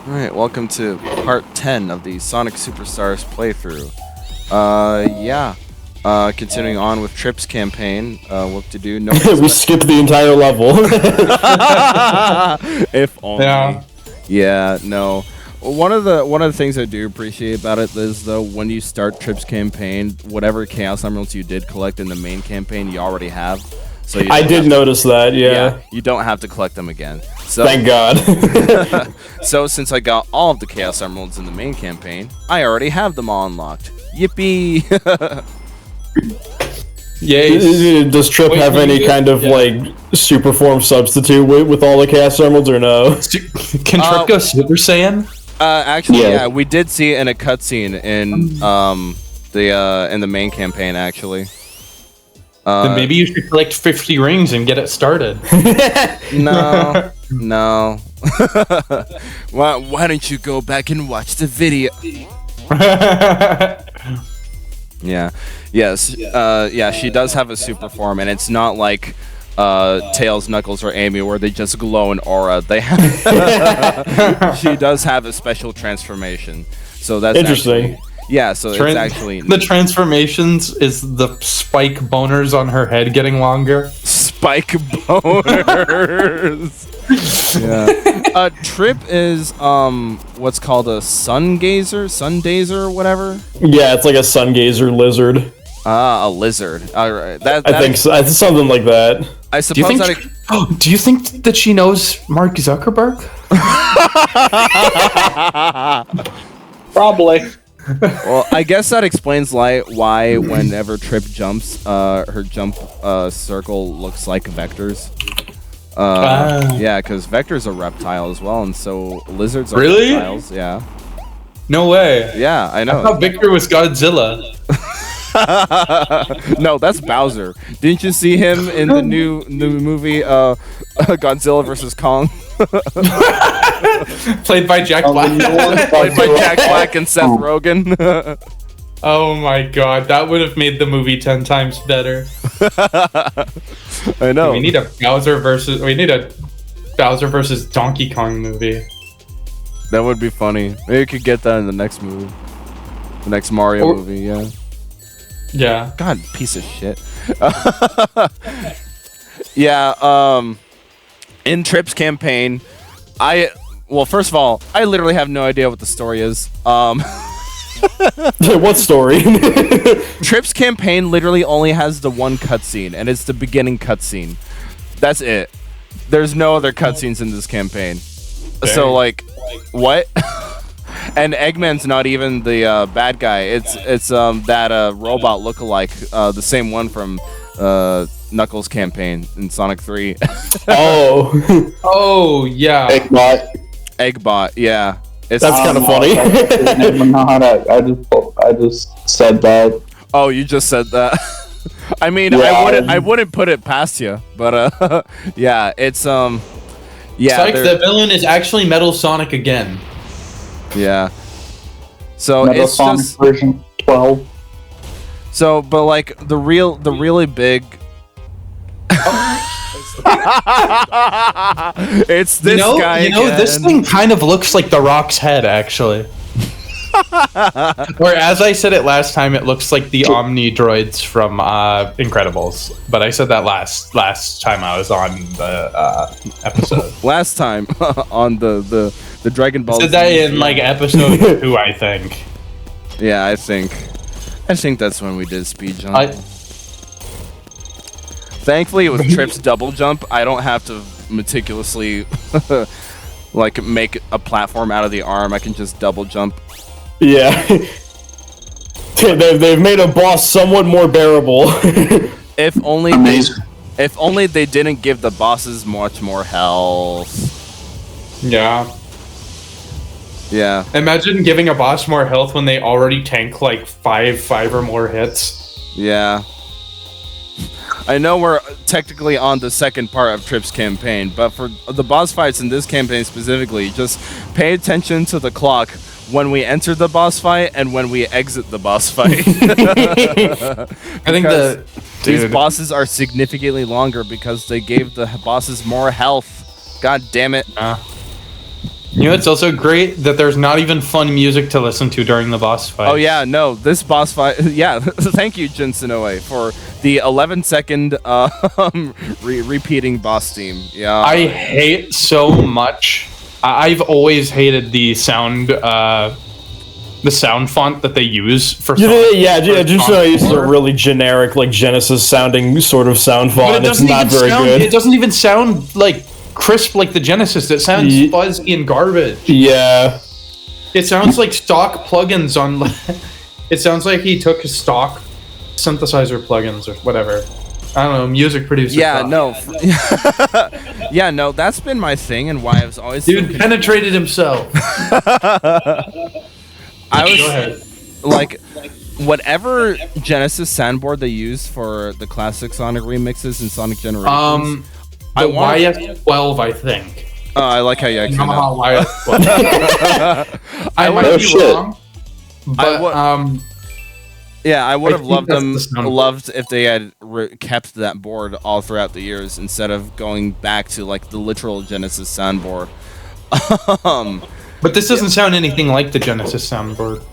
Alright, welcome to part 10 of the Sonic Superstars playthrough. Continuing on with Trip's campaign, what to do, no we skipped the entire level. If only. Yeah, no. One of the things I do appreciate about it is, though, when you start Trip's campaign, whatever Chaos Emeralds you did collect in the main campaign, you already have. So you I did notice that, yeah. You don't have to collect them again. So, thank God. So since I got all of the Chaos Emeralds in the main campaign, I already have them all unlocked. Yippee! Yay. Does Trip have any kind of, like, super form substitute with all the Chaos Emeralds, or no? Can Trip go Super Saiyan? Actually, yeah, we did see it in a cutscene in the main campaign, actually. Then maybe you should collect 50 rings and get it started. No. Why don't you go back and watch the video? Yeah. Yes. Yeah, she does have a super form, and it's not like Tails, Knuckles, or Amy where they just glow an aura. They have she does have a special transformation. So that's interesting. Yeah, so it's actually... The transformations is the spike boners on her head getting longer. Spike boners! Yeah. Trip is, what's called a sun dazer, whatever? Yeah, it's like a sun gazer lizard. Ah, a lizard. Alright. I think so. It's something like that. I suppose do you think that she knows Mark Zuckerberg? Probably. Well, I guess that explains why whenever Trip jumps, her jump circle looks like Vector's. Yeah, because Vector's a reptile as well, and so lizards are reptiles. Yeah. No way. Yeah, I know. I thought Victor was Godzilla. No, that's Bowser. Didn't you see him in the new movie Godzilla vs. Kong? Played by Jack Black. Played by Jack Black and Seth Rogen. Oh my god, that would have made the movie 10 times better. I know. We need a Bowser versus Donkey Kong movie. That would be funny. Maybe we could get that in the next movie. The next Mario movie, yeah. Yeah. God, piece of shit. Yeah, in Trip's campaign, well, first of all, I literally have no idea what the story is. What story? Trip's campaign literally only has the one cutscene, and it's the beginning cutscene. That's it. There's no other cutscenes in this campaign. Dang. So, like, what? And Eggman's not even the bad guy. It's that robot lookalike, the same one from Knuckles' campaign in Sonic 3. Oh. Oh, yeah. Eggbot, yeah. That's kind of funny. I just said that. Oh, you just said that. I mean, yeah, I wouldn't put it past you, but yeah, it's yeah. Sonic the villain is actually Metal Sonic again. Yeah. So Metal it's Sonic just version 12. So, but like the really big. It's this guy. You know, this thing kind of looks like The Rock's head, actually. Or as I said it last time, it looks like the Omni droids from Incredibles. But I said that last time I was on the episode. Last time on the Dragon Ball. I said that in like episode 2, I think. Yeah, I think that's when we did speed jump. Thankfully, with Trip's double jump, I don't have to meticulously like make a platform out of the arm. I can just double jump. Yeah. They've made a boss somewhat more bearable. If only they didn't give the bosses much more health. Yeah. Yeah. Imagine giving a boss more health when they already tank like five or more hits. Yeah. I know we're technically on the second part of Trip's campaign, but for the boss fights in this campaign specifically, just pay attention to the clock when we enter the boss fight and when we exit the boss fight. I think these bosses are significantly longer because they gave the bosses more health. God damn it. You know, it's also great that there's not even fun music to listen to during the boss fight. Oh yeah, no, this boss fight. Yeah, thank you, Jin Senoue, for the 11-second repeating boss theme. Yeah, I hate so much. I've always hated the sound font that they use for. Jin Senoue uses a really generic, like Genesis sounding sort of sound font. But It's not very good. It doesn't even sound like crisp like the Genesis. It sounds fuzzy and garbage. Yeah. It sounds like stock plugins on. It sounds like he took his stock synthesizer plugins or whatever. I don't know, music producer. Yeah, no. Yeah, no, that's been my thing and why I was always. Dude penetrated himself. I was like, whatever Genesis soundboard they used for the classic Sonic remixes and Sonic Generations. The YS12, I think. I like how you actually know. YS12. I might be wrong, but yeah, I would have loved loved if they had kept that board all throughout the years instead of going back to like the literal Genesis soundboard. But this doesn't sound anything like the Genesis soundboard.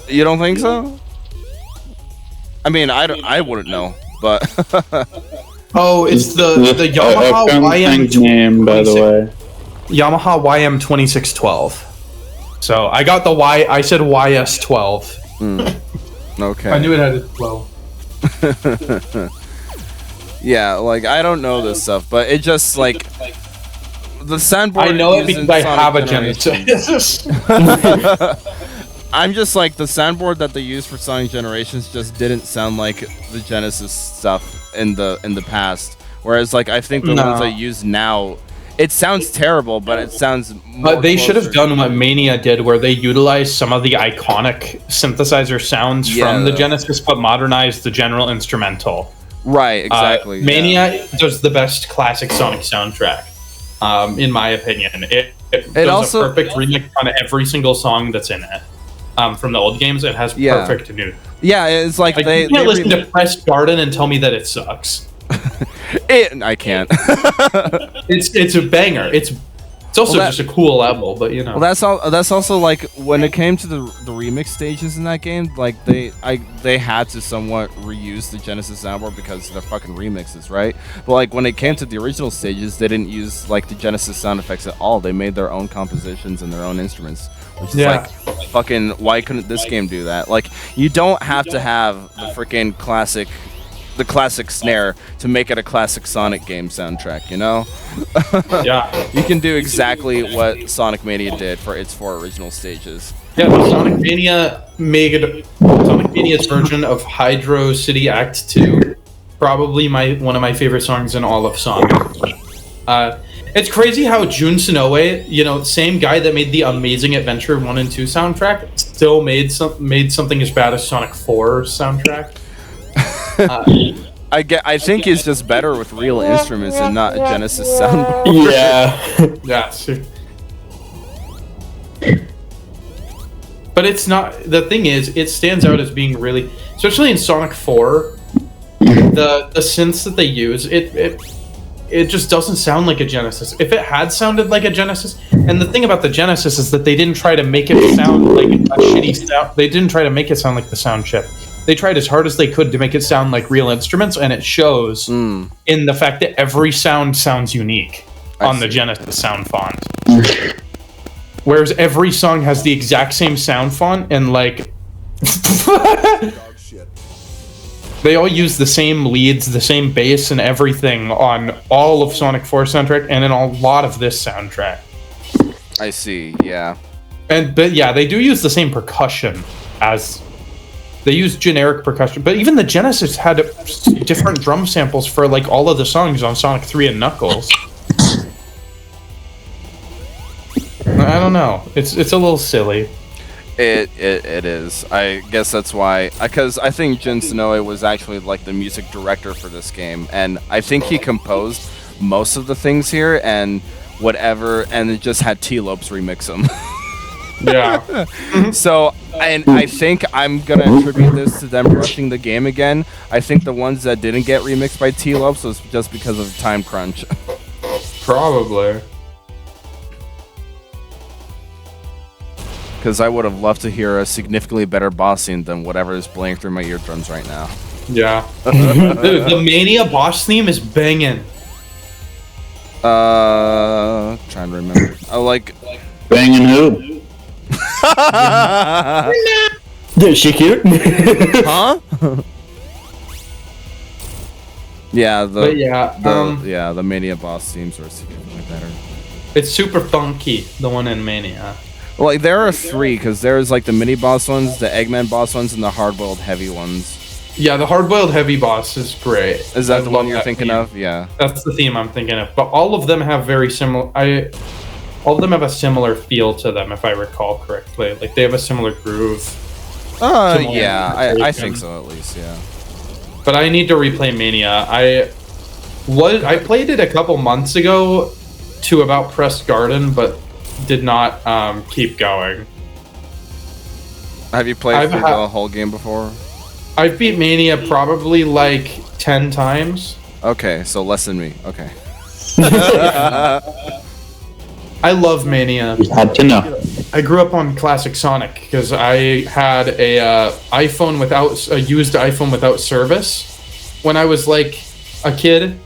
You don't think so? I mean, I wouldn't know, but. Oh, it's the Yamaha YM name, by the way. Yamaha YM 2612. So I got the I said YS12. Okay. I knew it had a 12. Yeah, like I don't know this stuff, but it just like the soundboard. I know it because I have a Genesis. I'm just like the soundboard that they used for Sonic Generations just didn't sound like the Genesis stuff in the past. Whereas like I think the ones I use now, it sounds terrible, but it sounds more But they should have done what Mania did, where they utilized some of the iconic synthesizer sounds from the Genesis, but modernized the general instrumental. Right, exactly. Mania does the best classic Sonic soundtrack, in my opinion. It does also a perfect remix on every single song that's in it. From the old games, it has perfect new. Yeah, it's like you can't listen to Press Garden and tell me that it sucks. I can't. It's a banger. It's also just a cool level, but you know. Well, that's also like when it came to the remix stages in that game, like they had to somewhat reuse the Genesis soundboard because they're fucking remixes, right? But like when it came to the original stages, they didn't use like the Genesis sound effects at all. They made their own compositions and their own instruments, which is like fucking. Why couldn't this game do that? Like you don't have to have the freaking classic snare to make it a classic Sonic game soundtrack, you know? Yeah. You can do exactly what Sonic Mania did for its 4 original stages. Yeah, but Sonic Mania made Sonic Mania's version of Hydro City Act 2 probably one of my favorite songs in all of Sonic. It's crazy how Jun Senoue, you know, same guy that made the Amazing Adventure 1 and 2 soundtrack, still made something as bad as Sonic 4's soundtrack. I think he's just better with real instruments and not a Genesis soundboard. Yeah. But it's not. The thing is, it stands out as being really, especially in Sonic 4, the synths that they use, it just doesn't sound like a Genesis. If it had sounded like a Genesis, and the thing about the Genesis is that they didn't try to make it sound like a shitty sound. They didn't try to make it sound like the sound chip. They tried as hard as they could to make it sound like real instruments, and it shows in the fact that every sound sounds unique on the Genesis sound font. Whereas every song has the exact same sound font, and like they all use the same leads, the same bass, and everything on all of Sonic 4 soundtrack, and in a lot of this soundtrack. I see, yeah. But yeah, they do use the same percussion as. They use generic percussion, but even the Genesis had different drum samples for like all of the songs on Sonic 3 and Knuckles. I don't know. It's a little silly. It is. I guess that's why. Because I think Jin Senoue was actually like the music director for this game, and I think he composed most of the things here and whatever, and it just had T-Lopes remix them. Yeah. So, and I think I'm gonna attribute this to them rushing the game again. I think the ones that didn't get remixed by T-Lopes was just because of time crunch. Probably. because I would have loved to hear a significantly better boss scene than whatever is playing through my eardrums right now. Yeah. Dude, the Mania boss theme is banging. Trying to remember. I like Banging who? Is she cute? huh? Yeah, But yeah, the Mania boss themes are significantly better. it's super funky, the one in Mania. Well, like, there are 3, because there's like the mini boss ones, the Eggman boss ones, and the hard-boiled heavy ones. Yeah, the hard-boiled heavy boss is great. Is that I the love one you're that thinking theme. of? Yeah. That's the theme I'm thinking of. But all of them have very similar. All of them have a similar feel to them, if I recall correctly. Like they have a similar groove. Yeah, I think so at least. Yeah. But I need to replay Mania. I played it a couple months ago to about Press Garden, but did not keep going. Have you played through the whole game before? I've beat Mania probably like 10 times. Okay, so less than me. Okay. I love Mania. You had to know. I grew up on classic Sonic because I had a used iPhone without service when I was like a kid.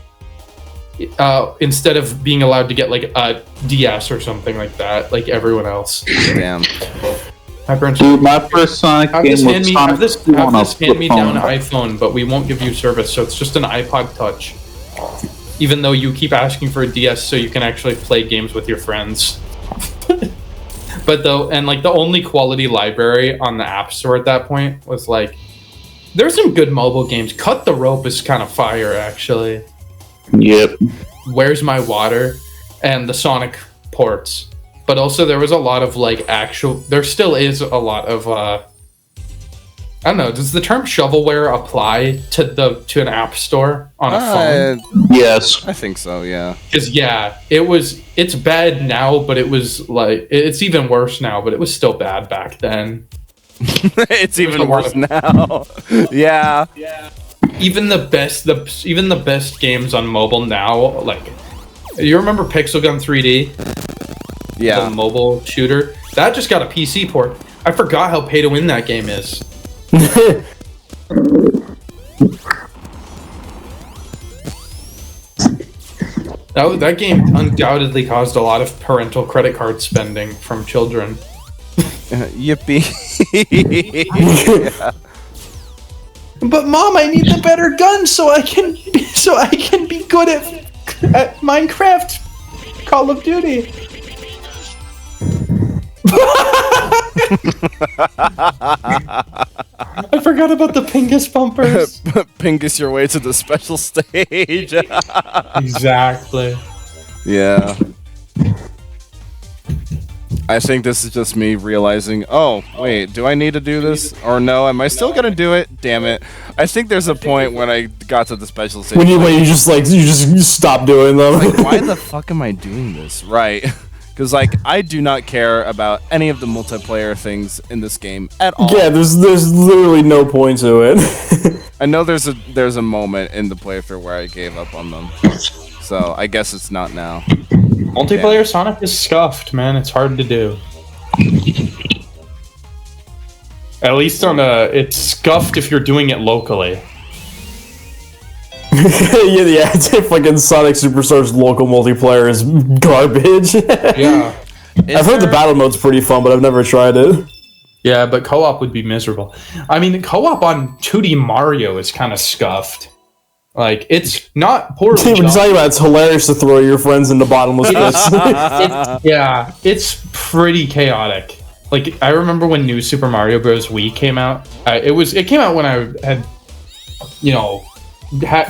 Instead of being allowed to get like a DS or something like that, like everyone else. Damn. My parents Dude, my first Sonic have game this was Sonic 2 on a flip hand-me-down phone. iPhone, but we won't give you service, so it's just an iPod Touch. Even though you keep asking for a DS so you can actually play games with your friends. But the only quality library on the App Store at that point was like, there's some good mobile games. Cut the Rope is kind of fire, actually. Yep. Where's My Water? And the Sonic ports. But also there was a lot of there still is a lot of I don't know, does the term shovelware apply to an app store on a phone? Yes. I think so, yeah. Because it's bad now, but it was like it's even worse now, but it was still bad back then. It's even worse now. Yeah. Even the best games on mobile now, like you remember Pixel Gun 3D? Yeah. The mobile shooter. That just got a PC port. I forgot how pay to win that game is. That game undoubtedly caused a lot of parental credit card spending from children. Yippee. Yeah. But Mom, I need the better gun so I can be good at Minecraft, Call of Duty. I forgot about the Pingus bumpers. Pingus your way to the special stage. Exactly. Yeah. I think this is just me realizing, oh, wait, do I need to do this? Or no, am I still gonna do it? Damn it. I think there's a point when I got to the special stage. When you just stop doing them. Like, why the fuck am I doing this? Right. Because, like, I do not care about any of the multiplayer things in this game at all. Yeah, there's literally no point to it. I know there's a moment in the playthrough where I gave up on them. So, I guess it's not now. Multiplayer Sonic is scuffed, man. It's hard to do. At least it's scuffed if you're doing it locally. yeah, it's fucking Sonic Superstars local multiplayer is garbage. Yeah. I've heard the battle mode's pretty fun, but I've never tried it. Yeah, but co-op would be miserable. I mean, co-op on 2D Mario is kind of scuffed. Like, it's not poorly Let me done. tell you what, it's hilarious to throw your friends into bottomless pits. Yeah, it's pretty chaotic. Like, I remember when New Super Mario Bros. Wii came out. It came out when I had,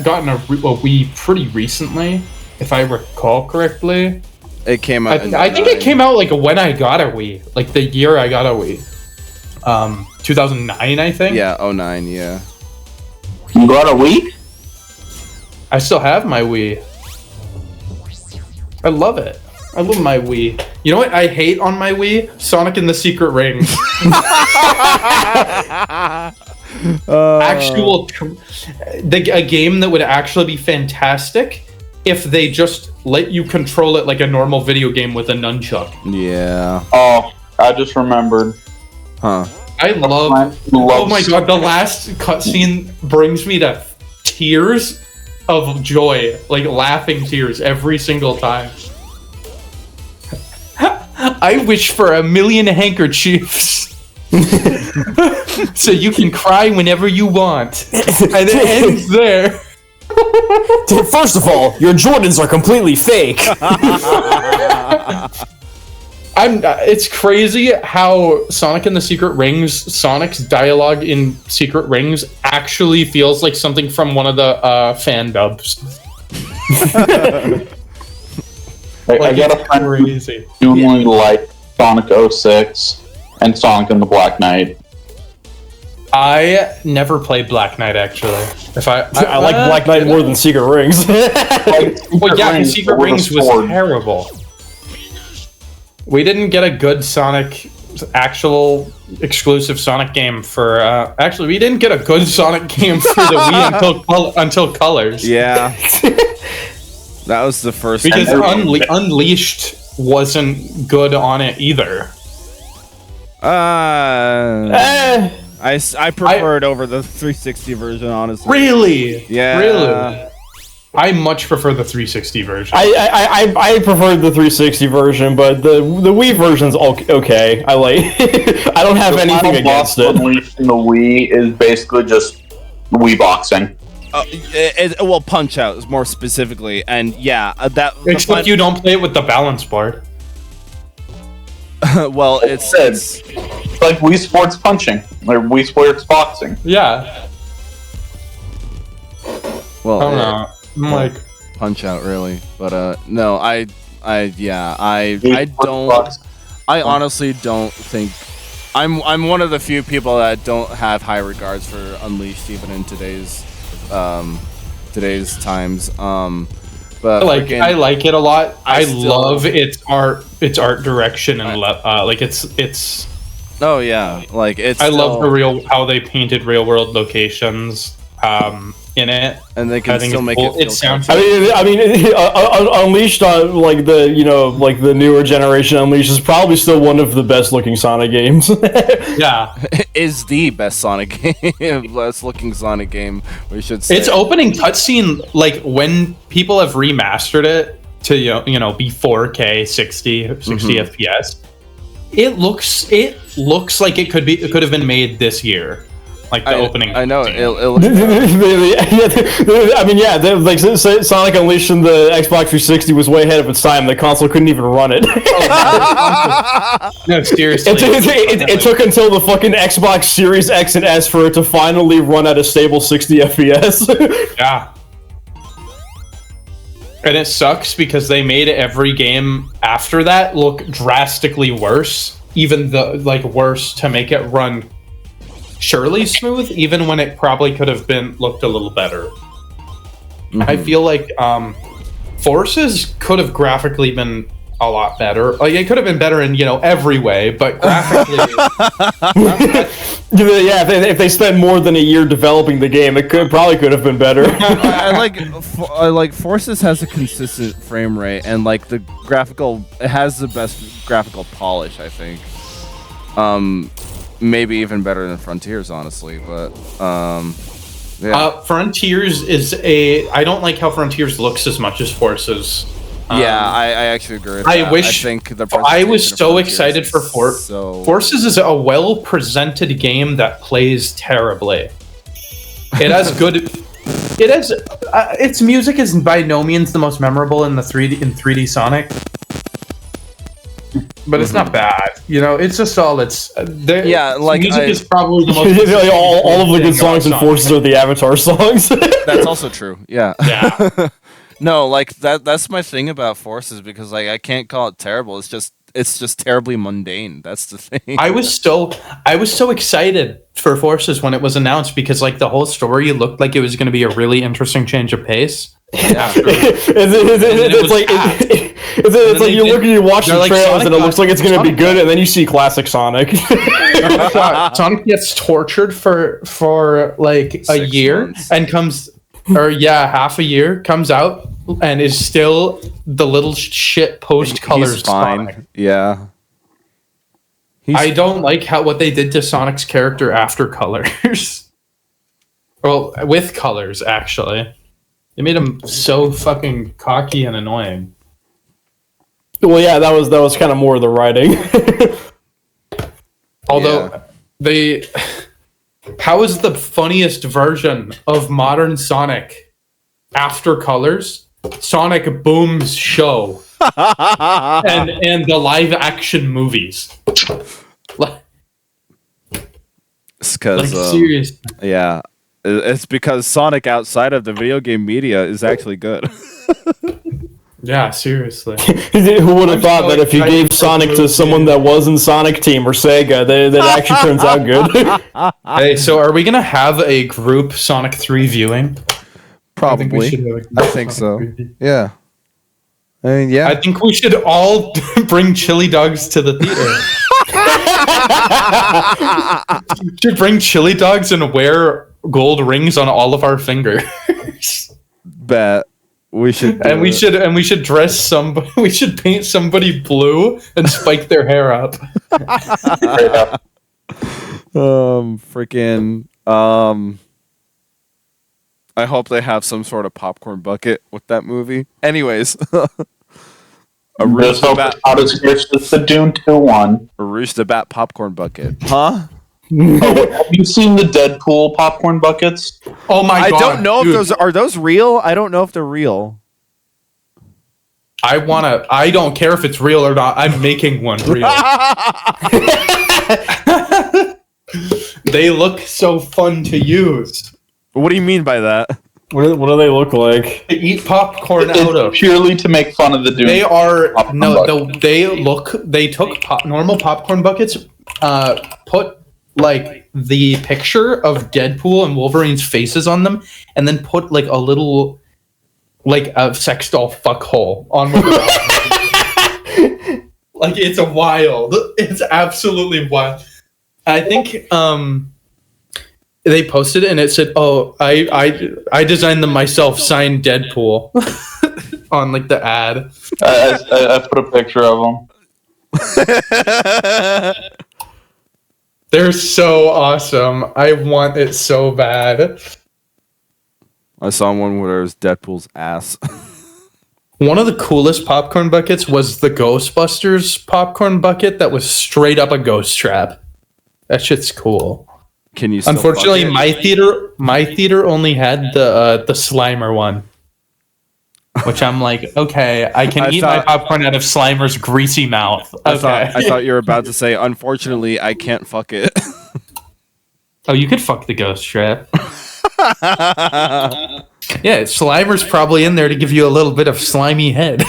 gotten a Wii pretty recently, if I recall correctly. It came out. I think it came out like when I got a Wii, like the year I got a Wii. 2009, I think. Yeah, 09, yeah. You got a Wii? I still have my Wii. I love it. I love my Wii. You know what I hate on my Wii? Sonic and the Secret Ring. A game that would actually be fantastic if they just let you control it like a normal video game with a nunchuck. Yeah. Oh, I just remembered. Huh. I love. Oh my god, the last cutscene brings me to tears of joy, like laughing tears every single time. I wish for 1,000,000 handkerchiefs. So you can cry whenever you want. And it ends there. First of all, your Jordans are completely fake. It's crazy how Sonic and the Secret Rings, Sonic's dialogue in Secret Rings actually feels like something from one of the fan dubs. I got a friend who genuinely like Sonic 06 and Sonic and the Black Knight. I never played Black Knight, actually. I like Black Knight more than Secret Rings. Well, yeah, Secret Rings was terrible. We didn't get a good Sonic, actual exclusive Sonic game for. Actually, we didn't get a good Sonic game for the Wii until Colors. Yeah. That was the first. Because Unleashed wasn't good on it either. I prefer it over the 360 version, honestly. Really? Yeah. Really? I much prefer the 360 version. I prefer the 360 version, but the Wii version's okay. I like. I don't have anything against it. Unleashed in the Wii is basically just Wii boxing. Well, Punch Out is more specifically, and yeah, that. Except you don't play it with the balance board. Well, it's like Wii Sports Punching or Wii Sports Boxing. Yeah. Well, I don't know. I'm like Punch Out, really, but no, I don't. I honestly don't think. I'm one of the few people that don't have high regards for Unleashed, even in today's times. But I like it a lot. I love its art direction and like it's. Oh yeah, like it's. I love how they painted real world locations in it, and they can still make it. It sounds. I mean, Unleashed on like the newer generation. Unleashed is probably still one of the best looking Sonic games. Yeah, is the best Sonic game, best looking Sonic game. We should say its opening cutscene, like when people have remastered it to be 4K 60 FPS. It looks like it could have been made this year. Like the opening. I know. Scene. I mean, yeah. Like Sonic Unleashed in the Xbox 360 was way ahead of its time. The console couldn't even run it. No, seriously. It took until the fucking Xbox Series X and S for it to finally run at a stable 60 FPS. Yeah. And it sucks because they made every game after that look drastically worse. Even worse to make it run surely smooth, even when it probably could have looked a little better. Mm-hmm. I feel like Forces could have graphically been a lot better. Like it could have been better in every way, but graphically, yeah. If they spent more than a year developing the game, it probably could have been better. I like Forces has a consistent frame rate, and like it has the best graphical polish, I think. Maybe even better than Frontiers, honestly, but yeah. Frontiers I don't like how Frontiers looks as much as Forces. Yeah, I actually agree with that. I was so excited for Forces is a well-presented game that plays terribly. It has good. Its music is by no means the most memorable in 3D Sonic. But it's not bad, it's just all music is probably the most all of the good songs in Forces are the Avatar songs. That's also true. Yeah. Yeah. No, like that's my thing about Forces, because like I can't call it terrible. It's just terribly mundane. That's the thing. I was so excited for Forces when it was announced, because like the whole story looked like it was going to be a really interesting change of pace. Yeah, it's like you watch the trailers and it looks like it's going to be good, and then you see classic Sonic. Sonic gets tortured for like a year and half a year, comes out and is still the little shit post colors fine. Sonic. Yeah. I don't like what they did to Sonic's character after Colors. Well, with Colors, actually. They made him so fucking cocky and annoying. Well, yeah, that was kind of more of the writing. Although how is the funniest version of modern Sonic after Colors? Sonic Boom's show and the live action movies. It's because serious. yeah, it's because Sonic outside of the video game media is actually good. Yeah, seriously. Who would have thought that if you gave Sonic to someone that wasn't Sonic Team or Sega, that actually turns out good? Hey, so are we gonna have a group Sonic 3 viewing? Probably. I think so. Yeah. I mean, yeah. I think we should all bring chili dogs to the theater. We should bring chili dogs and wear gold rings on all of our fingers. Bet. We should we should dress somebody. We should paint somebody blue and spike their hair up. Freaking I hope they have some sort of popcorn bucket with that movie. Anyways, a Rooster Bat the Dune 2-1. A Rooster Bat popcorn bucket. Huh? Have you seen the Deadpool popcorn buckets? Oh my god! I don't know if those are those real. I don't know if they're real. I don't care if it's real or not. I'm making one real. They look so fun to use. What do you mean by that? What do they look like? They eat popcorn out of purely to make fun of the Dune. They are they took normal popcorn buckets, put like the picture of Deadpool and Wolverine's faces on them, and then put like a little like a sex doll fuckhole on one of them. Like it's wild. It's absolutely wild. I think they posted it and it said, "Oh, I designed them myself, signed Deadpool," on like the ad. I put a picture of them. They're so awesome. I want it so bad. I saw one where it was Deadpool's ass. One of the coolest popcorn buckets was the Ghostbusters popcorn bucket that was straight up a ghost trap. That shit's cool. Can you? Still Unfortunately, my theater only had the Slimer one, which I'm like, okay, I can eat my popcorn out of Slimer's greasy mouth. Okay. I thought you were about to say, unfortunately, I can't fuck it. Oh, you could fuck the ghost trap. Yeah, Slimer's probably in there to give you a little bit of slimy head.